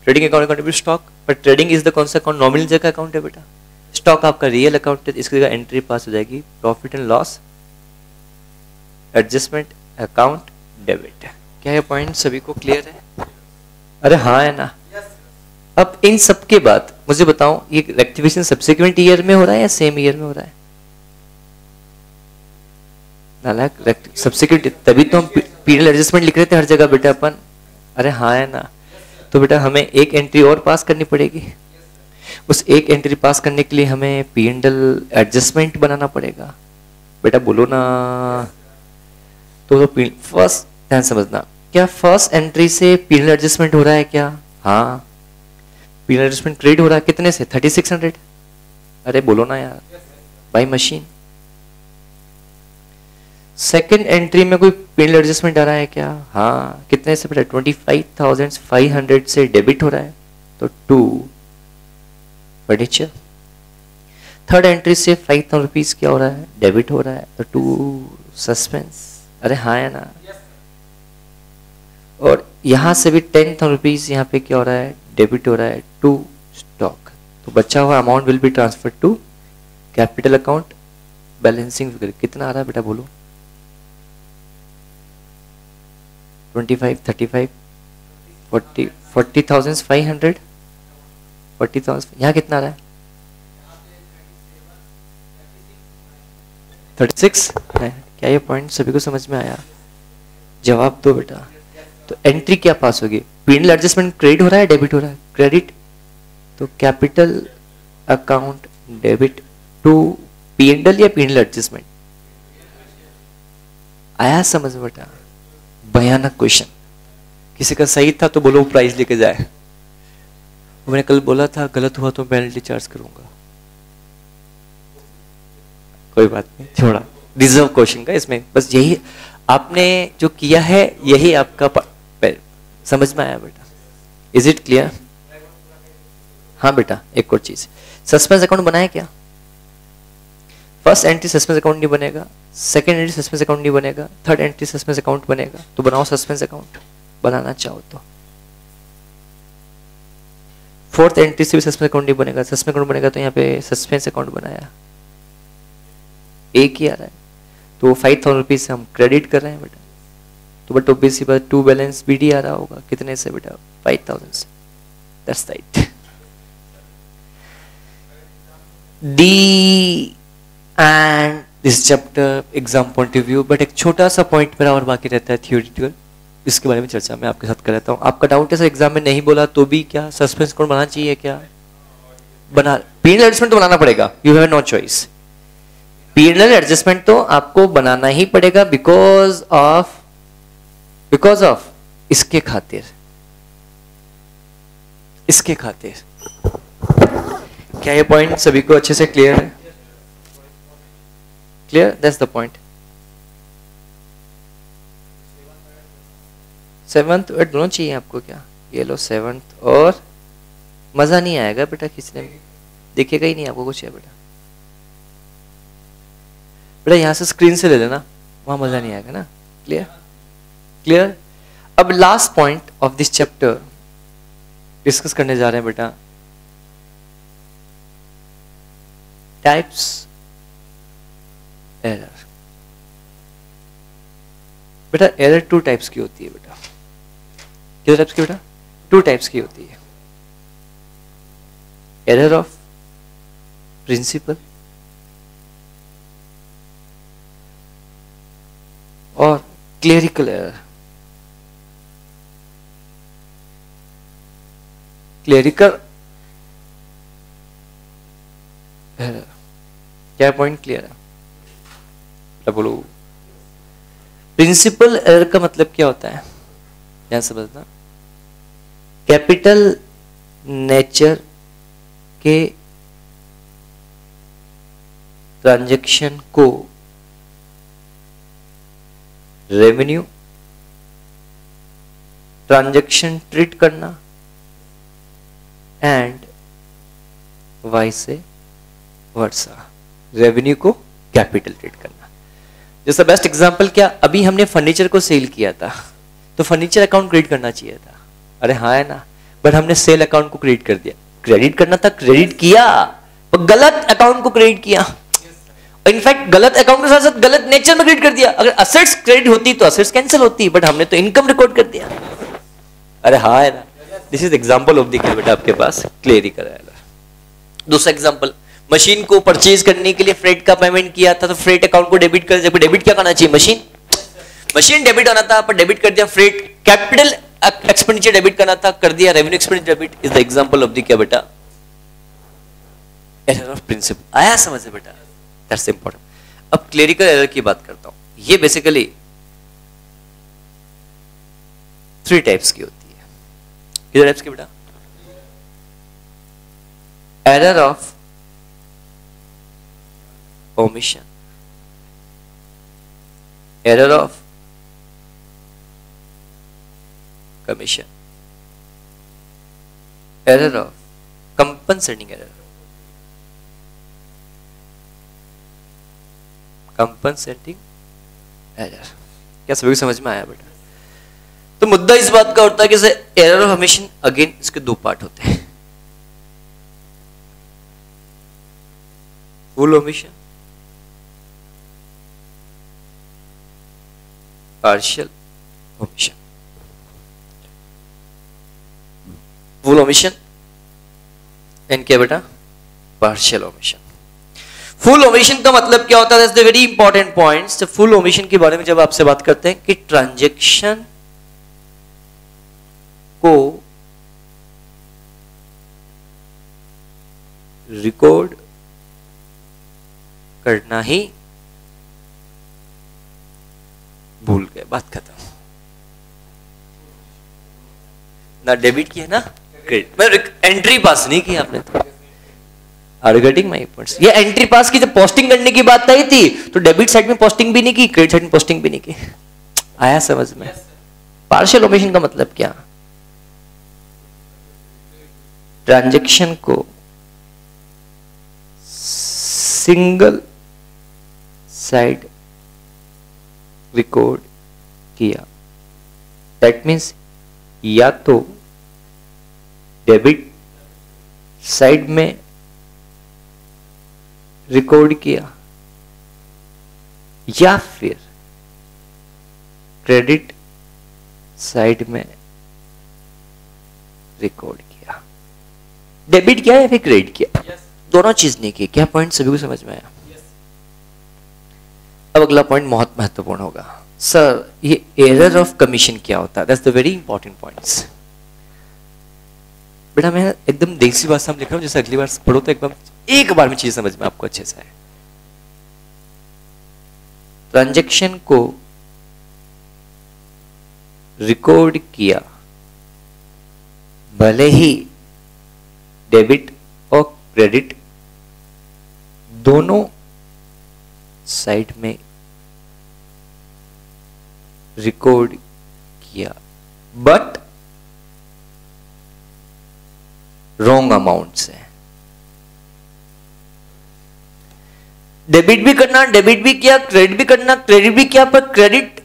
Trading account account stock, but trading is the कौन सा अकाउंट? नॉमिनल जगह अकाउंट है बेटा। स्टॉक आपका रियल अकाउंट है, इसकी जगह एंट्री पास हो जाएगी profit and loss adjustment account debit. क्या ये पॉइंट सभी को क्लियर है? अरे हाँ है ना? अब इन सब के बाद मुझे बताओ, ये रेक्टिफिकेशन सब्सिक्वेंट ईयर में हो रहा है या सेम ईयर में हो रहा है? नालायक, सब्सिक्वेंट, तभी तो हम पीरियड एडजस्टमेंट लिख रहे थे हर जगह बेटा अपन। अरे हाँ है ना? तो बेटा हमें एक एंट्री और पास करनी पड़ेगी। उस एक एंट्री पास करने के लिए हमें पीएनएल एडजस्टमेंट बनाना पड़ेगा। बेटा बोलो ना। तो फर्स्ट ध्यान समझना, क्या फर्स्ट एंट्री से पीएनएल एडजस्टमेंट हो रहा है क्या? हाँ, पीएनएल एडजस्टमेंट क्रेडिट हो रहा है कितने से? 3600। अरे बोलो ना यार, बाय मशीन। सेकेंड एंट्री में कोई पीएनएल एडजस्टमेंट आ रहा है क्या? हाँ, कितने से बेटा? 25,500 से डेबिट हो रहा है, तो 2 फर्नीचर। थर्ड एंट्री से 5,000 रुपीज क्या हो रहा है? डेबिट हो रहा है, तो 2 सस्पेंस। अरे हाँ है ना? और यहां से भी 10,000 रुपीज यहाँ पे क्या हो रहा है? डेबिट हो रहा है, 2 स्टॉक। तो बचा हुआ amount will be transfer to capital account balancing figure. कितना आ रहा है बेटा बोलो? 25, 35, 40, 40,500, 40,000। यहाँ कितना आ रहा है? 36। क्या ये पॉइंट सभी को समझ में आया? जवाब दो बेटा। तो एंट्री क्या पास होगी? पीएनएल एडजस्टमेंट क्रेडिट हो रहा है, डेबिट हो रहा है? क्रेडिट, तो capital account debit to PNL या पीएनएल एडजस्टमेंट? आया समझ में बेटा? भयानक क्वेश्चन। किसी का सही था तो बोलो प्राइज लेके जाए। मैंने कल बोला था गलत हुआ तो पेनल्टी चार्ज करूंगा। कोई बात नहीं, छोड़ा। रिजर्व क्वेश्चन का इसमें बस यही आपने जो किया है, यही आपका समझ में आया बेटा? Is it clear? हाँ बेटा, एक और चीज, सस्पेंस अकाउंट बनाया क्या? फर्स्ट एंट्री सस्पेंस अकाउंट नहीं बनेगा, सेकंड एंट्री सस्पेंस अकाउंट नहीं बनेगा, थर्ड एंट्री सस्पेंस अकाउंट बनेगा। तो बनाओ सस्पेंस अकाउंट, बनाना चाहो तो। फोर्थ एंट्री से भी सस्पेंस अकाउंट नहीं बनेगा, सस्पेंस अकाउंट बनेगा तो यहाँ पे सस्पेंस अकाउंट बनाया, एक ही आ रहा है। तो 5,000 रुपीज से हम क्रेडिट कर रहे हैं बेटा। तो बट ऑब्वियसली बात, टू बैलेंस बीडी आ रहा होगा कितने से बेटा? 5,000 से। That's right. D and this chapter exam point of view, but एक छोटा सा पॉइंट मेरा और बाकी रहता है थियोरिटिकल, इसके बारे में चर्चा मैं आपके साथ कर रहता हूँ। आपका डाउट है सर एग्जाम में नहीं बोला तो भी क्या सस्पेंस अकाउंट बनाना चाहिए क्या? बना, पीएनएल एडजस्टमेंट तो बनाना पड़ेगा, you have no choice. PNL adjustment तो आपको बनाना ही पड़ेगा बिकॉज ऑफ इसके खातिर क्या ये पॉइंट सभी को अच्छे से क्लियर है? Clear, that's the point. Seventh और दोनों चाहिए आपको क्या? ये लो सेवंथ, और मजा नहीं आएगा बेटा खींचने में, दिखेगा ही नहीं आपको कुछ है बेटा। बेटा यहाँ से स्क्रीन से ले लेना, वहां मजा नहीं आएगा ना। Clear, clear. अब last point of this chapter discuss करने जा रहे हैं बेटा, टाइप्स एरर। बेटा एरर टू टाइप्स की होती है बेटा। कितने टाइप्स की बेटा? टू टाइप्स की होती है। एरर ऑफ प्रिंसिपल और क्लेरिकल एरर। क्लेरिकल एरर, क्या पॉइंट क्लियर है? बोलो। प्रिंसिपल एरर का मतलब क्या होता है, ध्यान से समझना। कैपिटल नेचर के ट्रांजैक्शन को रेवेन्यू ट्रांजैक्शन ट्रीट करना एंड वाइस वर्सा, रेवेन्यू को कैपिटल ट्रीट करना। जैसा बेस्ट एग्जांपल क्या, अभी हमने फर्नीचर को सेल किया था तो फर्नीचर अकाउंट क्रेडिट करना चाहिए था, अरे हाँ है ना, बट हमने सेल अकाउंट को क्रेडिट कर दिया। क्रेडिट करना था, क्रेडिट किया, पर गलत अकाउंट को क्रेडिट किया। इनफैक्ट गलत अकाउंट के साथ साथ गलत नेचर में क्रेडिट कर दिया। अगर असेट्स क्रेडिट होती तो असेट्स कैंसिल होती, बट हमने तो इनकम रिकॉर्ड कर दिया। अरे हाँ है ना, this is example of the बेटा आपके पास क्लियरिकल एरर। दूसरा एग्जांपल, मशीन को परचेज करने के लिए फ्रेट का पेमेंट किया था तो फ्रेट अकाउंट को डेबिट कर दिया। डेबिट क्या करना चाहिए? मशीन डेबिट होना था पर डेबिट कर दिया फ्रेट। कैपिटल एक्सपेंडिचर डेबिट करना था, कर दिया revenue expenditure debit. Is the example of the क्या बेटा? Error of principle. आया समझ में बेटा? That's important. अब क्लेरिकल एरर की बात करता हूं। ये बेसिकली 3 टाइप्स की होती है। कितने टाइप्स की बेटा? Error of omission, error of commission, error of compensating error, compensating error। क्या सभी को समझ में आया बेटा? तो मुद्दा इस बात का होता है कि एरर ऑफ ओमिशन, अगेन इसके 2 पार्ट होते हैं, full omission, partial omission. Full omission and क्या बेटा? Partial omission. फुल ओमिशन का मतलब क्या होता है? That's the very important points. Full omission के बारे में जब आपसे बात करते हैं कि ट्रांजैक्शन को रिकॉर्ड करना ही भूल गए, बात खत्म। ना डेबिट किया ना क्रेडिट, मैं एंट्री पास नहीं की आपने तो। Are you getting my points? ये एंट्री पास की, जब पोस्टिंग करने की बात आई थी तो डेबिट साइड में पोस्टिंग भी नहीं की, क्रेडिट साइड में पोस्टिंग भी नहीं की। आया समझ में? पार्शियल ओमिशन का मतलब क्या? ट्रांजैक्शन को सिंगल साइड रिकॉर्ड किया। दैट मीन्स या तो डेबिट साइड में रिकॉर्ड किया या फिर क्रेडिट साइड में रिकॉर्ड किया। डेबिट किया या फिर क्रेडिट किया, दोनों चीज नहीं की। क्या पॉइंट सभी को समझ में आया? अब अगला पॉइंट बहुत महत्वपूर्ण होगा। सर ये एरर ऑफ कमीशन क्या होता है? That's the very important points. बेटा मैं एकदम देसी भाषा में लिख रहा हूं, जैसे अगली बार पढ़ो तो एकदम एक बार में चीज समझ में आपको अच्छे से आए। ट्रांजैक्शन को रिकॉर्ड किया, भले ही डेबिट और क्रेडिट दोनों साइड में रिकॉर्ड किया, बट रॉन्ग अमाउंट से। डेबिट भी करना, डेबिट भी किया, क्रेडिट भी करना, क्रेडिट भी किया, पर क्रेडिट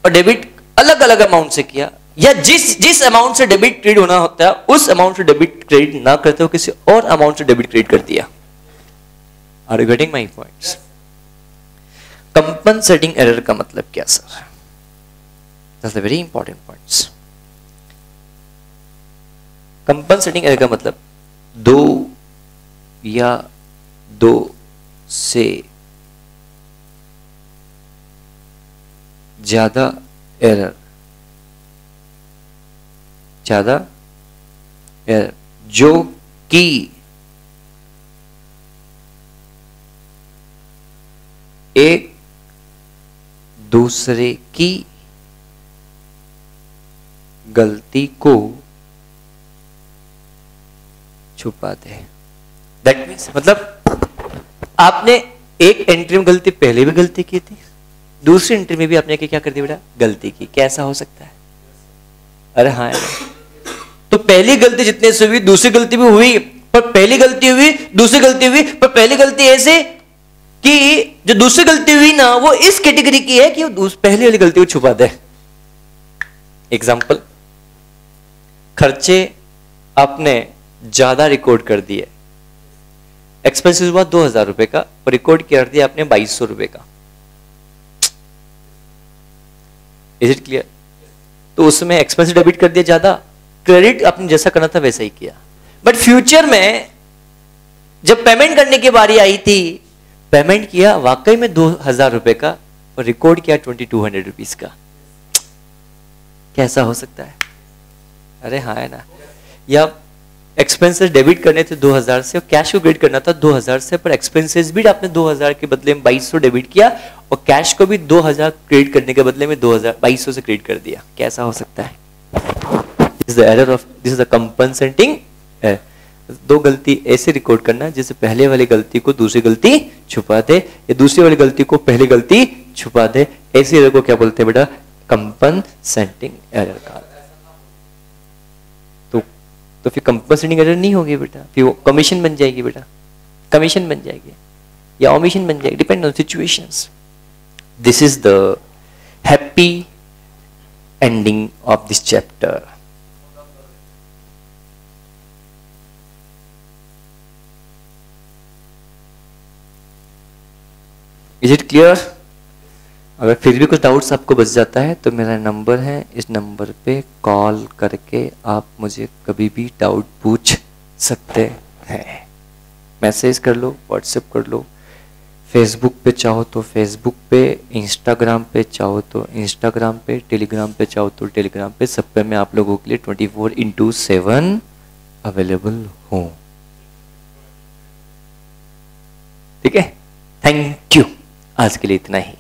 और डेबिट अलग अलग अमाउंट से किया, या जिस अमाउंट से डेबिट क्रेडिट होना होता है उस अमाउंट से डेबिट क्रेडिट ना करते हो किसी और अमाउंट से डेबिट क्रेडिट कर दिया। Are you getting my points? Compensating error का मतलब क्या sir? That's the very important points. Compensating error का मतलब दो या दो से ज्यादा एरर जो कि एक दूसरे की गलती को छुपाते हैं। दैट मीन्स मतलब आपने एक एंट्री में गलती पहले भी गलती की थी, दूसरी एंट्री में भी आपने क्या कर दिया बेटा? गलती की। कैसा हो सकता है? अरे हाँ, तो पहली गलती जितने से हुई दूसरी गलती भी हुई, पर पहली गलती हुई दूसरी गलती हुई, पर पहली गलती ऐसे कि जो दूसरी गलती हुई ना वो इस कैटेगरी की है कि वो पहली वाली गलती को छुपा दे। एग्जाम्पल, खर्चे आपने ज्यादा रिकॉर्ड कर दिए, एक्सपेंसेस हुआ 2000 रुपए का और रिकॉर्ड कर दिया आपने 2200 रुपए का। Is it clear? तो उसमें एक्सपेंस डेबिट कर दिया ज्यादा, क्रेडिट आपने जैसा करना था वैसा ही किया, बट फ्यूचर में जब पेमेंट करने की बारी आई थी, पेमेंट किया वाकई में 2000 रुपए का और रिकॉर्ड किया 2200 रुपीज का। कैसा हो सकता है? अरे हाँ है ना। या एक्सपेंसेस डेबिट करने थे 2000 से और कैश को क्रेडिट करना था 2000 से, पर एक्सपेंसेस भी आपने 2000 के बदले में 2200 डेबिट किया और कैश को भी 2000 क्रेडिट करने के बदले में 2200 से क्रेडिट कर दिया। कैसा हो सकता है? This is the error of, this is the compensating error. दो गलती ऐसे रिकॉर्ड करना जिससे पहले वाली गलती को दूसरी गलती छुपा दे, या दूसरी वाली गलती को पहली गलती छुपा दे। ऐसी एरर को क्या बोलते हैं बेटा? कंपनसेटिंग एरर का। तो फिर कंपनसेटिंग एरर नहीं होगी बेटा, फिर वो कमीशन बन जाएगी बेटा, कमीशन बन जाएगी या ओमिशन बन जाएगी, depend on situations. This is the happy ending of this chapter. Is it clear? अगर फिर भी कुछ डाउट्स आपको बच जाता है तो मेरा नंबर है, इस नंबर पे कॉल करके आप मुझे कभी भी डाउट पूछ सकते हैं। मैसेज कर लो, व्हाट्सएप कर लो, फेसबुक पे चाहो तो फेसबुक पे, इंस्टाग्राम पे चाहो तो इंस्टाग्राम पे, टेलीग्राम पे चाहो तो टेलीग्राम पे, सब पे मैं आप लोगों के लिए 24/7 अवेलेबल हूँ। ठीक है, थैंक यू। आज के लिए इतना ही।